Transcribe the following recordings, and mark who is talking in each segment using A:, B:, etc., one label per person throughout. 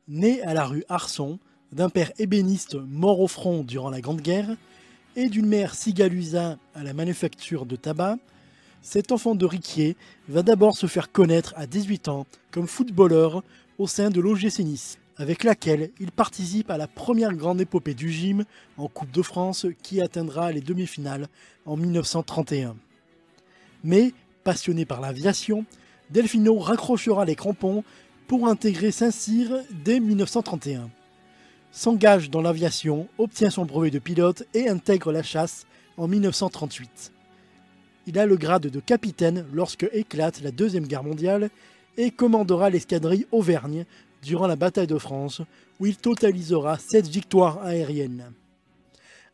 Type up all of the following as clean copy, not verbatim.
A: né à la rue Arson, d'un père ébéniste mort au front durant la Grande Guerre et d'une mère cigalusa à la manufacture de tabac, cet enfant de Riquier va d'abord se faire connaître à 18 ans comme footballeur au sein de l'OGC Nice, avec laquelle il participe à la première grande épopée du gym en Coupe de France qui atteindra les demi-finales en 1931. Mais, passionné par l'aviation, Delfino raccrochera les crampons pour intégrer Saint-Cyr dès 1931. S'engage dans l'aviation, obtient son brevet de pilote et intègre la chasse en 1938. Il a le grade de capitaine lorsque éclate la Deuxième Guerre mondiale et commandera l'escadrille Auvergne durant la bataille de France où il totalisera 7 victoires aériennes.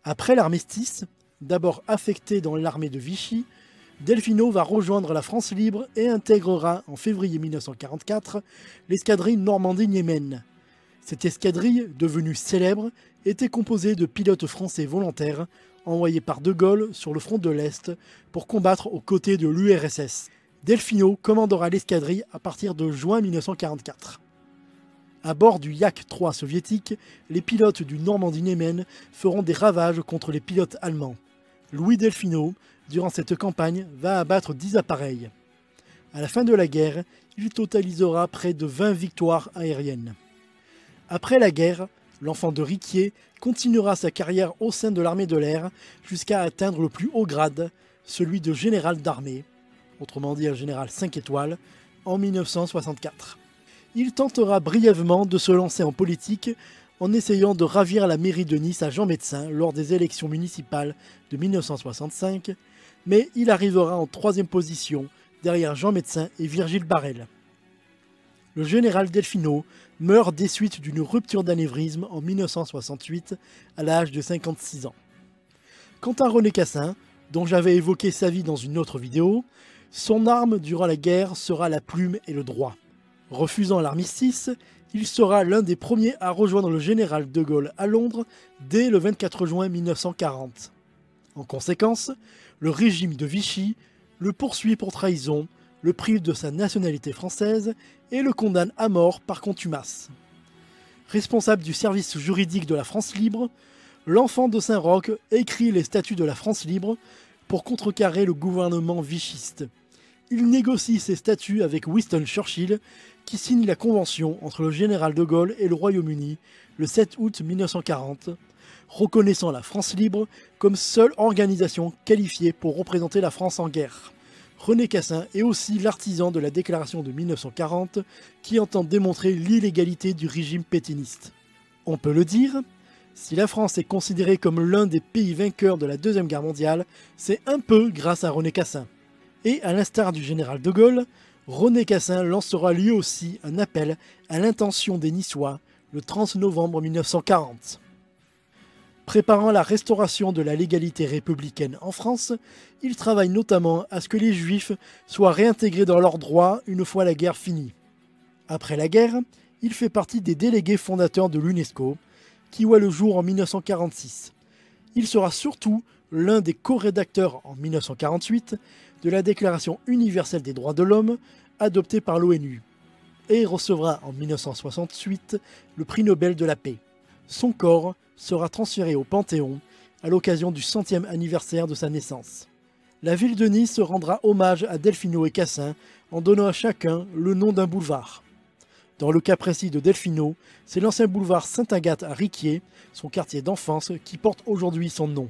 A: Après l'armistice, d'abord affecté dans l'armée de Vichy, Delfino va rejoindre la France libre et intégrera en février 1944 l'escadrille Normandie-Niemen. Cette escadrille, devenue célèbre, était composée de pilotes français volontaires envoyés par De Gaulle sur le front de l'Est pour combattre aux côtés de l'URSS. Delfino commandera l'escadrille à partir de juin 1944. À bord du Yak-3 soviétique, les pilotes du Normandie-Niemen feront des ravages contre les pilotes allemands. Louis Delfino, durant cette campagne, va abattre 10 appareils. À la fin de la guerre, il totalisera près de 20 victoires aériennes. Après la guerre, l'enfant de Riquier continuera sa carrière au sein de l'armée de l'air jusqu'à atteindre le plus haut grade, celui de général d'armée, autrement dit un général 5 étoiles, en 1964. Il tentera brièvement de se lancer en politique en essayant de ravir la mairie de Nice à Jean Médecin lors des élections municipales de 1965, mais il arrivera en 3e position derrière Jean Médecin et Virgile Barrel. Le général Delfino meurt des suites d'une rupture d'anévrisme en 1968 à l'âge de 56 ans. Quant à René Cassin, dont j'avais évoqué sa vie dans une autre vidéo, son arme durant la guerre sera la plume et le droit. Refusant l'armistice, il sera l'un des premiers à rejoindre le général de Gaulle à Londres dès le 24 juin 1940. En conséquence, le régime de Vichy le poursuit pour trahison, le prive de sa nationalité française et le condamne à mort par contumace. Responsable du service juridique de la France libre, l'enfant de Saint-Roch écrit les statuts de la France libre pour contrecarrer le gouvernement vichiste. Il négocie ces statuts avec Winston Churchill qui signe la convention entre le général de Gaulle et le Royaume-Uni le 7 août 1940, reconnaissant la France libre comme seule organisation qualifiée pour représenter la France en guerre. René Cassin est aussi l'artisan de la déclaration de 1940 qui entend démontrer l'illégalité du régime pétainiste. On peut le dire, si la France est considérée comme l'un des pays vainqueurs de la Deuxième Guerre mondiale, c'est un peu grâce à René Cassin. Et à l'instar du général de Gaulle, René Cassin lancera lui aussi un appel à l'intention des Niçois le 30 novembre 1940. Préparant la restauration de la légalité républicaine en France, il travaille notamment à ce que les Juifs soient réintégrés dans leurs droits une fois la guerre finie. Après la guerre, il fait partie des délégués fondateurs de l'UNESCO, qui voit le jour en 1946. Il sera surtout l'un des co-rédacteurs en 1948 de la Déclaration universelle des droits de l'homme adoptée par l'ONU, et recevra en 1968 le prix Nobel de la paix. Son corps sera transféré au Panthéon à l'occasion du 100e anniversaire de sa naissance. La ville de Nice rendra hommage à Delfino et Cassin en donnant à chacun le nom d'un boulevard. Dans le cas précis de Delfino, c'est l'ancien boulevard Sainte-Agathe à Riquier, son quartier d'enfance, qui porte aujourd'hui son nom.